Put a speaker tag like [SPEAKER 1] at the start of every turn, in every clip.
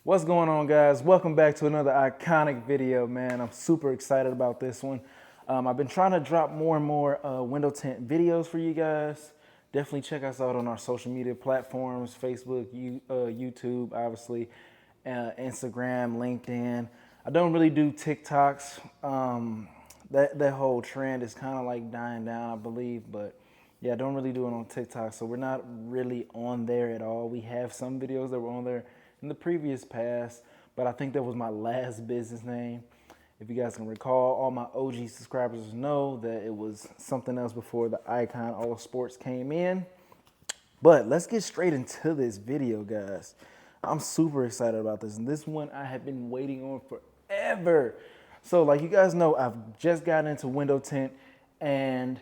[SPEAKER 1] What's going on, guys? Welcome back to another iconic video, man. I'm super excited about this one. I've been trying to drop more and more window tint videos for you guys. Definitely check us out on our social media platforms, Facebook, YouTube, obviously, Instagram, LinkedIn. I don't really do TikToks. That whole trend is kind of like dying down, I believe, but yeah, I don't really do it on TikTok, so we're not really on there at all. We have some videos that were on there in the previous past, but I think that was my last business name. If you guys can recall, all my OG subscribers know that it was something else before the Icon All Sports came in. But let's get straight into this video, guys. I'm super excited about this, and this one I have been waiting on forever. So like you guys know, I've just gotten into window tint, and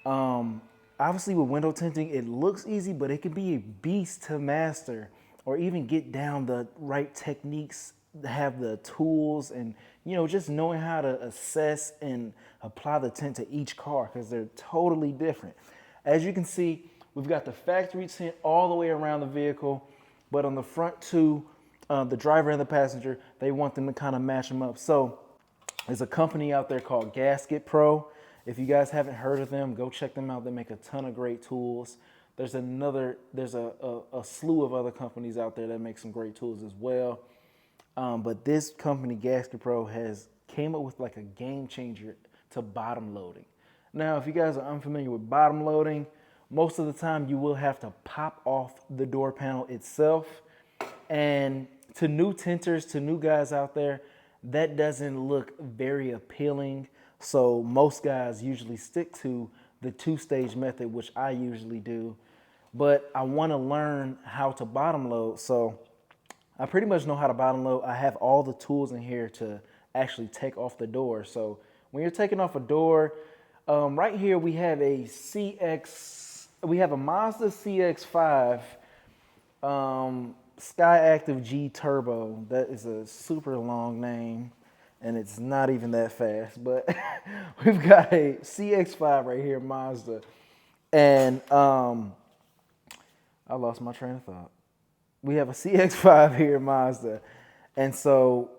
[SPEAKER 1] obviously with window tinting, it looks easy, but it can be a beast to master or even get down the right techniques, have the tools, and just knowing how to assess and apply the tint to each car, because they're totally different. As you can see, we've got the factory tint all the way around the vehicle, but on the front two, the driver and the passenger, they want them to kind of match them up. So there's a company out there called Gasket Pro. If you guys haven't heard of them, go check them out. They make a ton of great tools. There's a slew of other companies out there that make some great tools as well. But this company, Gasket Pro, has came up with like a game changer to bottom loading. Now, if you guys are unfamiliar with bottom loading, most of the time you will have to pop off the door panel itself. And to new tinters, to new guys out there, that doesn't look very appealing. So most guys usually stick to the two-stage method, which I usually do. But I want to learn how to bottom load. So I pretty much know how to bottom load. I have all the tools in here to actually take off the door. So when you're taking off a door, right here we have a Mazda CX-5 Sky Active G Turbo. That is a super long name, and it's not even that fast, but we've got a CX-5 right here, Mazda. And I lost my train of thought. We have a CX-5 here, Mazda. And so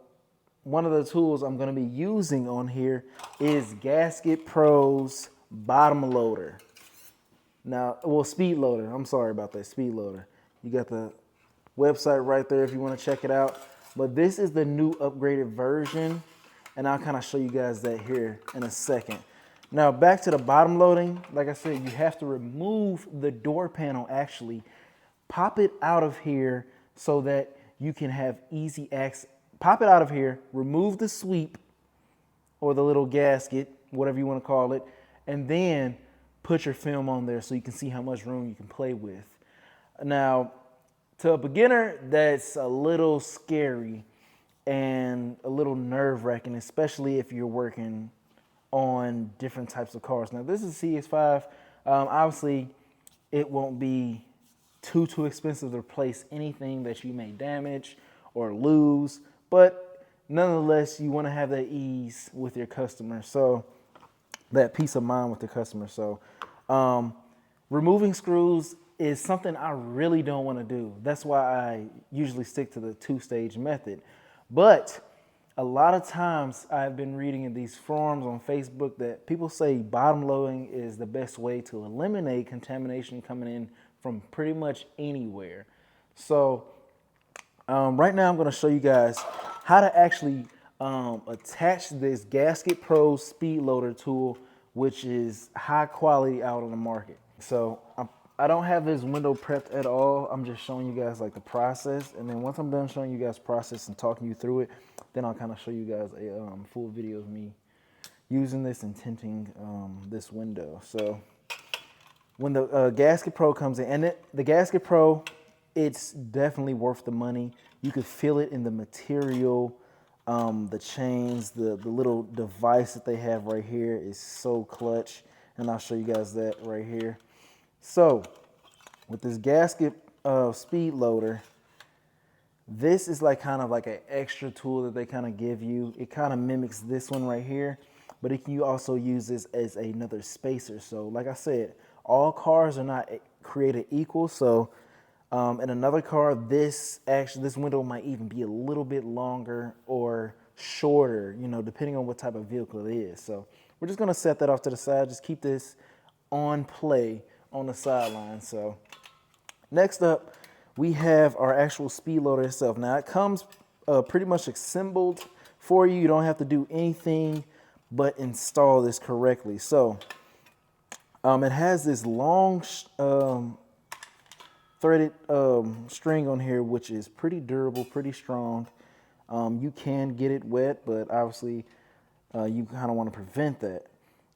[SPEAKER 1] one of the tools I'm going to be using on here is Gasket Pro's bottom loader. Now, well, speed loader. I'm sorry about that, speed loader. You got the website right there if you want to check it out. But this is the new upgraded version, and I'll kind of show you guys that here in a second. Now, back to the bottom loading. Like I said, you have to remove the door panel actually. Pop it out of here so that you can have easy access. Pop it out of here, remove the sweep or the little gasket, whatever you want to call it, and then put your film on there so you can see how much room you can play with. Now, to a beginner, that's a little scary and a little nerve-wracking, especially if you're working on different types of cars. Now, this is CX-5. Obviously, it won't be too expensive to replace anything that you may damage or lose, but nonetheless, you want to have that ease with your customer, so that peace of mind with the customer. So removing screws is something I really don't want to do. That's why I usually stick to the two-stage method. But a lot of times I've been reading in these forums on Facebook that people say bottom loading is the best way to eliminate contamination coming in from pretty much anywhere. So right now I'm going to show you guys how to actually attach this Gasket Pro speed loader tool, which is high quality out on the market. So I don't have this window prepped at all. I'm just showing you guys like the process, and then once I'm done showing you guys process and talking you through it, then I'll kind of show you guys a full video of me using this and tinting this window. So when the Gasket Pro comes in, and the Gasket Pro, it's definitely worth the money. You could feel it in the material, the chains, the little device that they have right here is so clutch, and I'll show you guys that right here. So with this Gasket speed loader, this is like kind of like an extra tool that they kind of give you. It kind of mimics this one right here, but it can also use this as another spacer. So like I said, all cars are not created equal. So In another car, this window might even be a little bit longer or shorter, you know, depending on what type of vehicle it is. So we're just gonna set that off to the side. Just keep this on play on the sideline. So next up, we have our actual speed loader itself. Now it comes pretty much assembled for you. You don't have to do anything but install this correctly. So it has this long threaded string on here, which is pretty durable, pretty strong. You can get it wet, but obviously you kind of want to prevent that.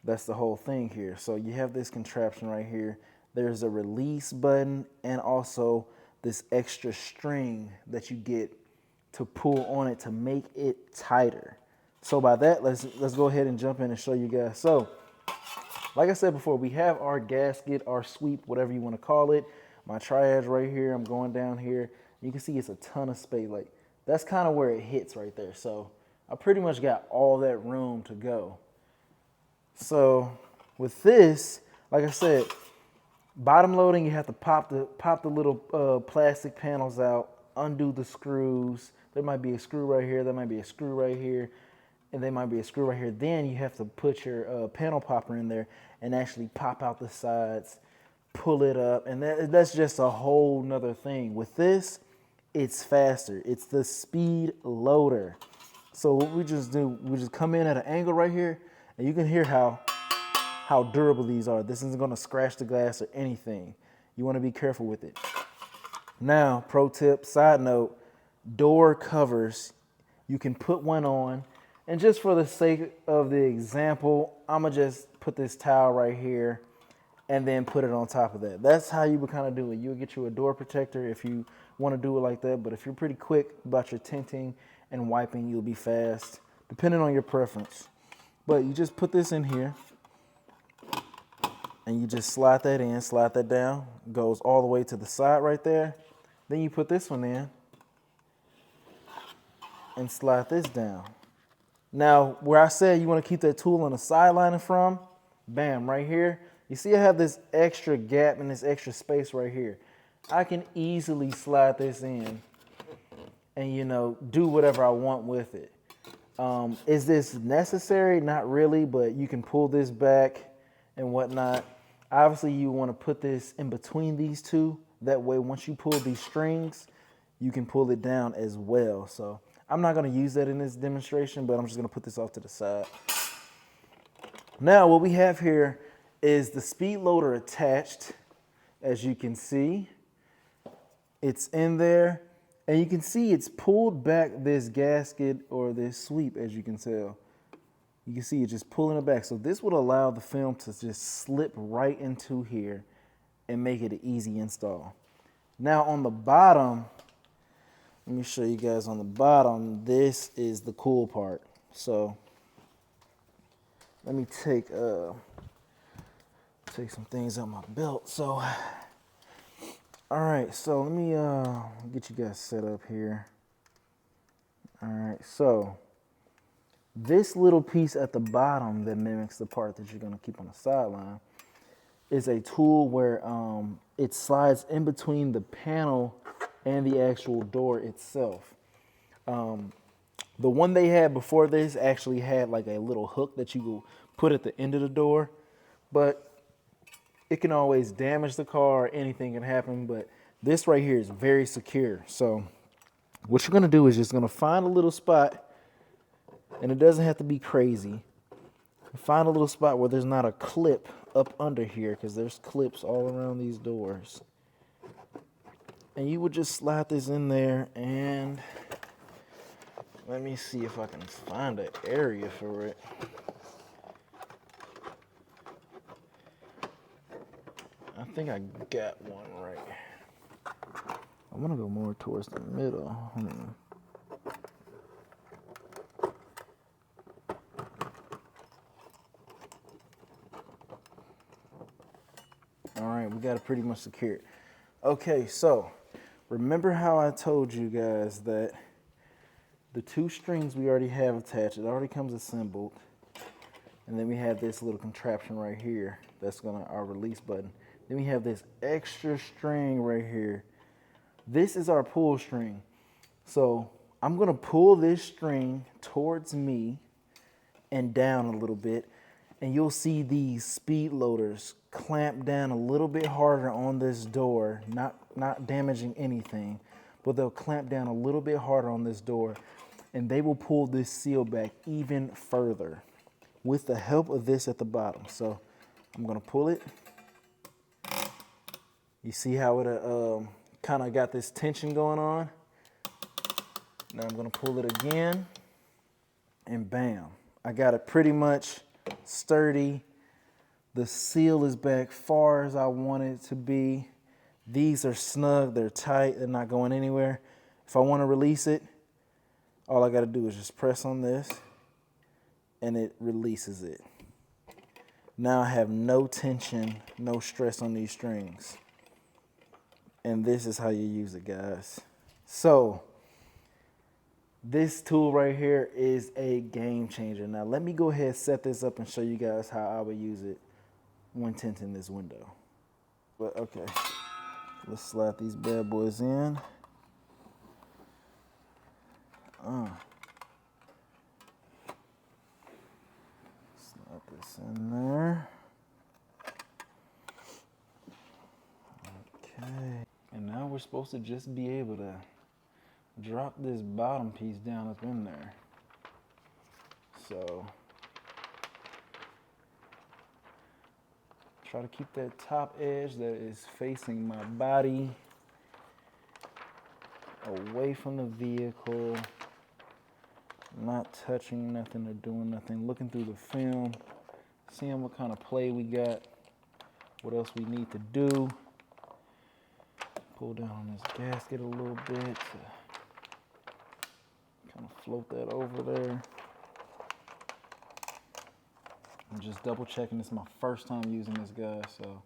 [SPEAKER 1] That's the whole thing here. So you have this contraption right here. There's a release button and also this extra string that you get to pull on it to make it tighter. So by that, let's go ahead and jump in and show you guys. So like I said before, we have our gasket, our sweep, whatever you want to call it. My triads right here. I'm going down here. You can see it's a ton of space. Like that's kind of where it hits right there. So I pretty much got all that room to go. So with this, like I said, bottom loading, you have to pop the little plastic panels out, undo the screws. There might be a screw right here. There might be a screw right here. And there might be a screw right here. Then you have to put your panel popper in there and actually pop out the sides, pull it up. And that's just a whole nother thing. With this, it's faster. It's the speed loader. So what we just do, we just come in at an angle right here, and you can hear how durable these are. This isn't gonna scratch the glass or anything. You wanna be careful with it. Now, pro tip, side note, door covers, you can put one on, and just for the sake of the example, I'ma just put this towel right here and then put it on top of that. That's how you would kind of do it. You'll get you a door protector if you wanna do it like that, but if you're pretty quick about your tinting and wiping, you'll be fast, depending on your preference. But you just put this in here, and you just slide that in, slide that down, goes all the way to the side right there. Then you put this one in and slide this down. Now, where I said you want to keep that tool on the sideline from, bam, right here. You see I have this extra gap and this extra space right here. I can easily slide this in and, you know, do whatever I want with it. Is this necessary? Not really, but you can pull this back and whatnot. Obviously, you want to put this in between these two. That way, once you pull these strings, you can pull it down as well. So I'm not going to use that in this demonstration, but I'm just going to put this off to the side. Now, what we have here is the speed loader attached. As you can see, it's in there. And you can see it's pulled back this gasket or this sweep, as you can tell. You can see it just pulling it back. So this would allow the film to just slip right into here and make it an easy install. Now on the bottom, let me show you guys on the bottom, this is the cool part. So let me take some things on my belt. So, all right, so let me get you guys set up here. All right, so this little piece at the bottom that mimics the part that you're gonna keep on the sideline is a tool where it slides in between the panel and the actual door itself. The one they had before this actually had like a little hook that you will put at the end of the door, but it can always damage the car, anything can happen, but this right here is very secure. So what you're gonna do is just gonna find a little spot, and it doesn't have to be crazy. Find a little spot where there's not a clip up under here, because there's clips all around these doors. And you would just slide this in there, and let me see if I can find an area for it. I think I got one right. I want to go more towards the middle. All right, we got it pretty much secured. Okay, so remember how I told you guys that the two strings we already have attached, it already comes assembled. And then we have this little contraption right here. That's our release button. Then we have this extra string right here this is our pull string. So I'm gonna pull this string towards me and down a little bit, and you'll see these speed loaders clamp down a little bit harder on this door, not damaging anything, but they'll clamp down a little bit harder on this door, and they will pull this seal back even further with the help of this at the bottom. So I'm gonna pull it. You see how it kind of got this tension going on? Now I'm gonna pull it again, and bam. I got it pretty much sturdy. The seal is back far as I want it to be. These are snug, they're tight, they're not going anywhere. If I want to release it, all I got to do is just press on this and it releases it. Now I have no tension, no stress on these strings. And this is how you use it, guys. So this tool right here is a game changer. Now let me go ahead and set this up and show you guys how I would use it when tinting this window. But okay, let's slide these bad boys in. Slide this in there. Okay, and now we're supposed to just be able to drop this bottom piece down up in there. So try to keep that top edge that is facing my body away from the vehicle, not touching nothing or doing nothing, looking through the film, seeing what kind of play we got, what else we need to do. Pull down on this gasket a little bit to kind of float that over there. I'm just double checking. This is my first time using this, guy, so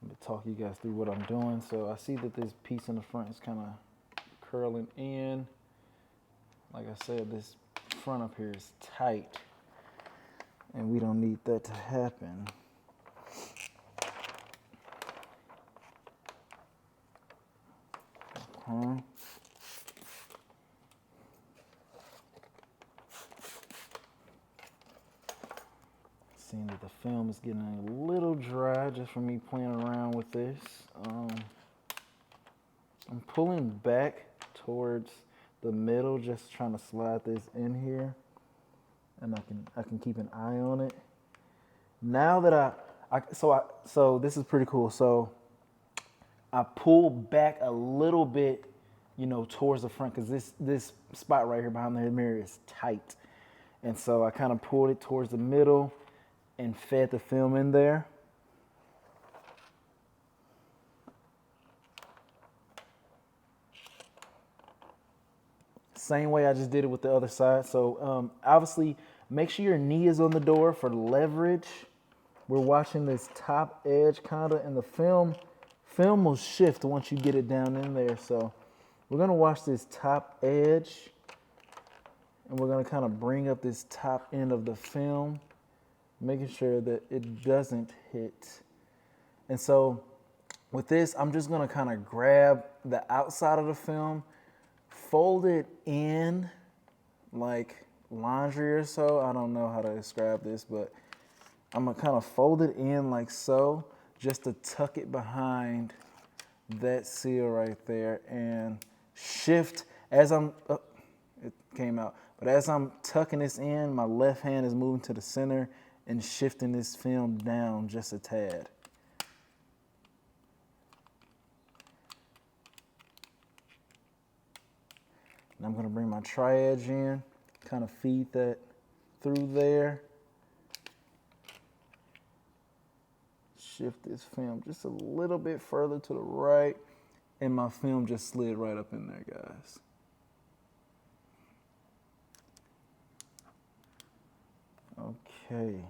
[SPEAKER 1] I'm gonna talk you guys through what I'm doing. So I see that this piece in the front is kind of curling in. Like I said, this front up here is tight, and we don't need that to happen. Seeing that the film is getting a little dry just from me playing around with this. I'm pulling back towards the middle, just trying to slide this in here, and I can keep an eye on it. Now that so this is pretty cool. So I pull back a little bit, you know, towards the front, because this spot right here behind the mirror is tight, and so I kind of pulled it towards the middle and fed the film in there. Same way I just did it with the other side. So obviously, make sure your knee is on the door for leverage. We're watching this top edge kinda, and the film will shift once you get it down in there. So we're gonna watch this top edge, and we're gonna kind of bring up this top end of the film, making sure that it doesn't hit. And so with this, I'm just gonna kind of grab the outside of the film, fold it in like laundry or so. I don't know how to describe this, but I'm gonna kind of fold it in like so, just to tuck it behind that seal right there and shift as I'm, it came out, but as I'm tucking this in, my left hand is moving to the center and shifting this film down just a tad. And I'm gonna bring my tri-edge in, kind of feed that through there. Shift this film just a little bit further to the right, and my film just slid right up in there, guys. Okay.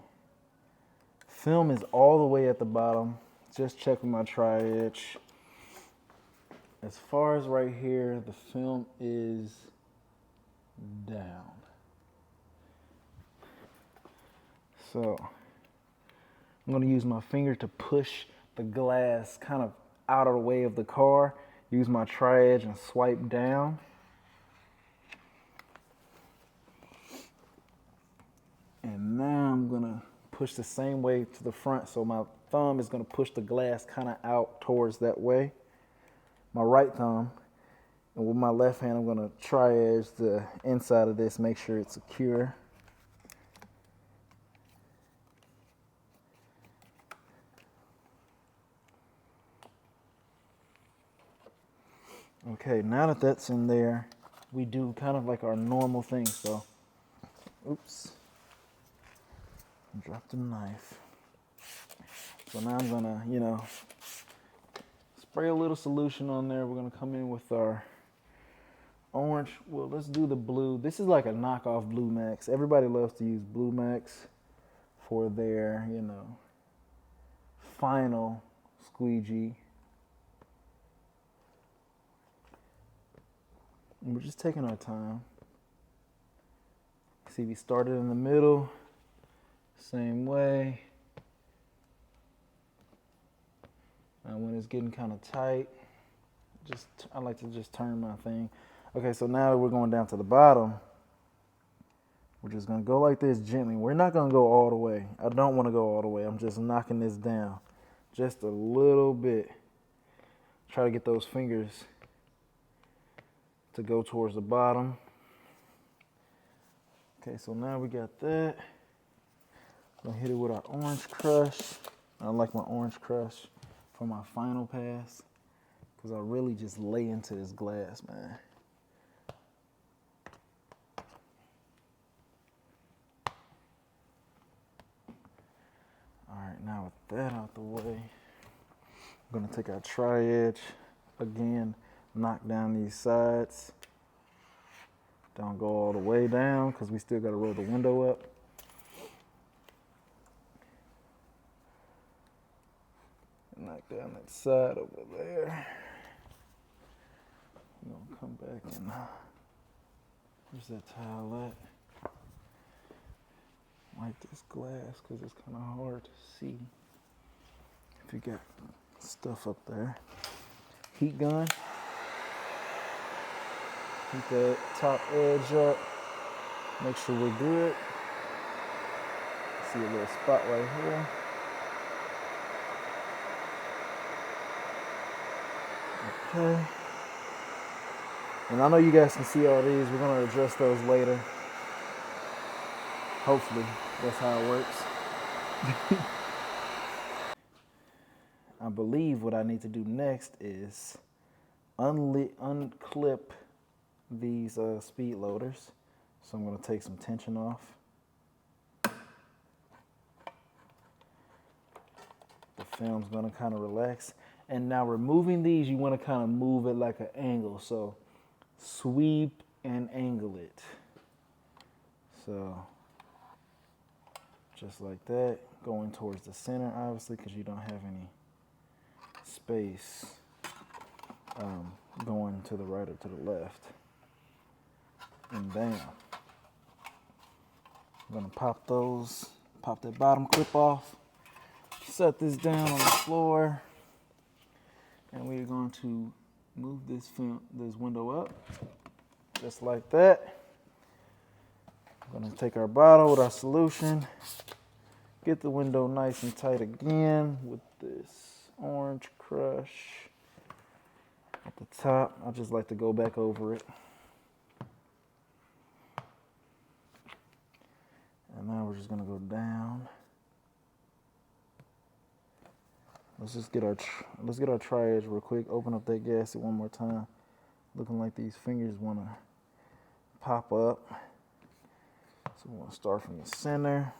[SPEAKER 1] Film is all the way at the bottom. Just checking my tri-edge. As far as right here, the film is down. So I'm going to use my finger to push the glass kind of out of the way of the car. Use my tri-edge and swipe down. And now I'm gonna push the same way to the front, so my thumb is gonna push the glass kind of out towards that way. My right thumb. And with my left hand, I'm gonna tri-edge the inside of this, make sure it's secure. Okay, now that that's in there, we do kind of like our normal thing. So, oops, dropped the knife. So now I'm gonna, spray a little solution on there. We're gonna come in with our orange. Well, let's do the blue. This is like a knockoff Blue Max. Everybody loves to use Blue Max for their, final squeegee. And we're just taking our time. See, we started in the middle, same way. And when it's getting kind of tight, I like to just turn my thing. Okay, so now we're going down to the bottom. We're just gonna go like this gently. We're not gonna go all the way. I don't wanna go all the way. I'm just knocking this down just a little bit. Try to get those fingers to go towards the bottom. Okay, so now we got that. I'm gonna hit it with our orange crush. I like my orange crush for my final pass because I really just lay into this glass, man. All right, now with that out the way, I'm gonna take our tri-edge again, knock down these sides. Don't go all the way down because we still gotta roll the window up. Knock down that side over there. I'm gonna come back and where's that towel at? Wipe this glass because it's kind of hard to see if you got stuff up there. Heat gun. Heat that top edge up. Make sure we're good. See a little spot right here. Okay. And I know you guys can see all these. We're going to address those later. Hopefully, that's how it works. I believe what I need to do next is unclip these speed loaders. So I'm going to take some tension off. The film's going to kind of relax. And now removing these, you want to kind of move it like an angle. So sweep and angle it. So just like that, going towards the center, obviously, because you don't have any space going to the right or to the left. And bam. I'm gonna pop that bottom clip off, set this down on the floor, and we're going to move this window up, just like that. I'm gonna take our bottle with our solution, get the window nice and tight again with this orange crush at the top. I just like to go back over it. And now we're just gonna go down. Let's get our tri-edge real quick. Open up that gasket one more time. Looking like these fingers wanna pop up. So we wanna start from the center,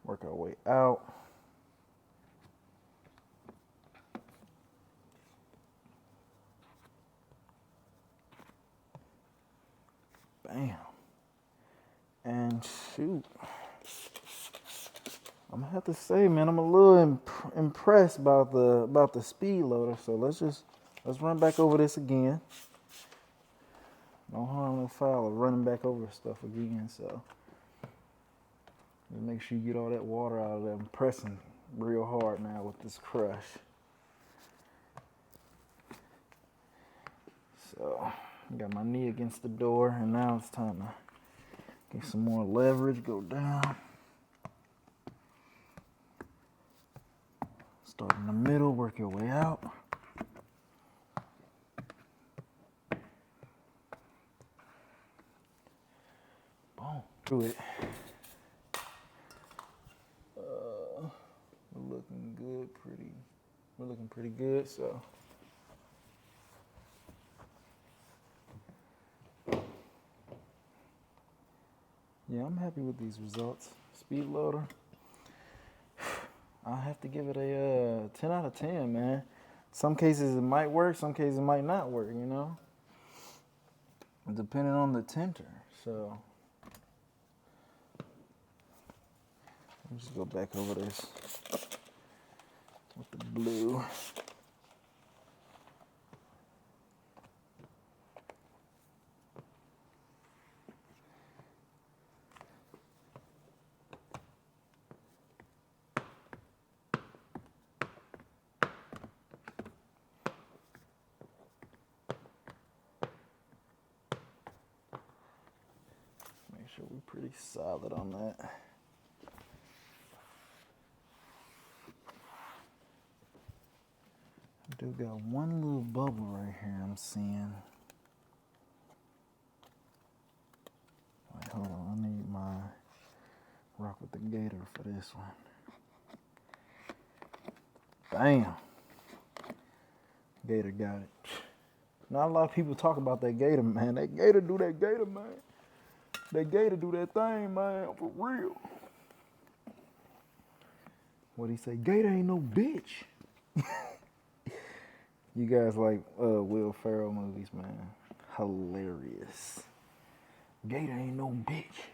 [SPEAKER 1] work our way out. Bam. And shoot, I'm gonna have to say, man, I'm a little impressed about the speed loader. So let's run back over this again. No harm, no foul of running back over stuff again. So just make sure you get all that water out of there. I'm pressing real hard now with this crush. So, got my knee against the door, and now it's time to get some more leverage, go down. Start in the middle, work your way out. Boom, do it. We're looking good, we're looking pretty good, so. Yeah, I'm happy with these results. Speed loader, I have to give it a 10 out of 10, man. Some cases it might work, some cases it might not work, you know? Depending on the tinter, so. Let me just go back over this with the blue. Make sure we're pretty solid on that. I do got one little bubble right here I'm seeing. Wait, hold on, I need my rock with the gator for this one. Bam. Gator got it. Not a lot of people talk about that gator, man. That gator do that gator, man. That gator do that thing, man, for real. What'd he say? Gator ain't no bitch. You guys like Will Ferrell movies, man. Hilarious. Gator ain't no bitch.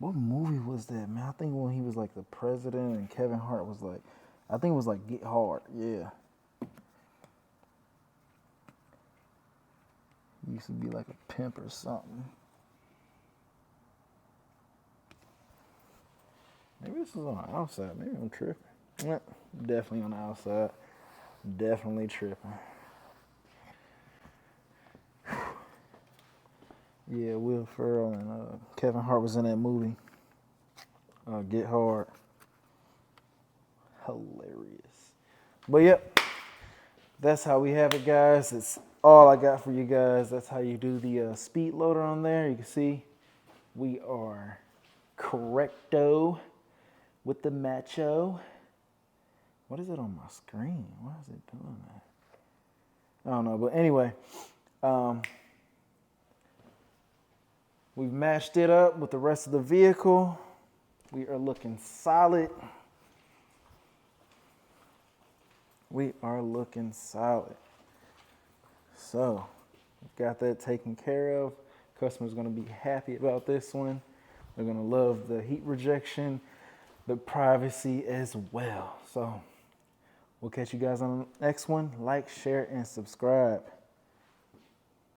[SPEAKER 1] What movie was that, man? I think when he was like the president and Kevin Hart was like, I think it was like Get Hard, yeah. He used to be like a pimp or something. Maybe this is on the outside. Maybe I'm tripping. Definitely on the outside. Definitely tripping. Yeah, Will Ferrell and Kevin Hart was in that movie. Get Hard. Hilarious. But yep, that's how we have it, guys. It's all I got for you guys. That's how you do the speed loader on there. You can see we are correcto with the macho. What is it on my screen? Why is it doing that? I don't know, but anyway, we've matched it up with the rest of the vehicle. We are looking solid. We are looking solid. So, got that taken care of. Customer's gonna be happy about this one. They're gonna love the heat rejection, the privacy as well. So, we'll catch you guys on the next one. Like, share, and subscribe.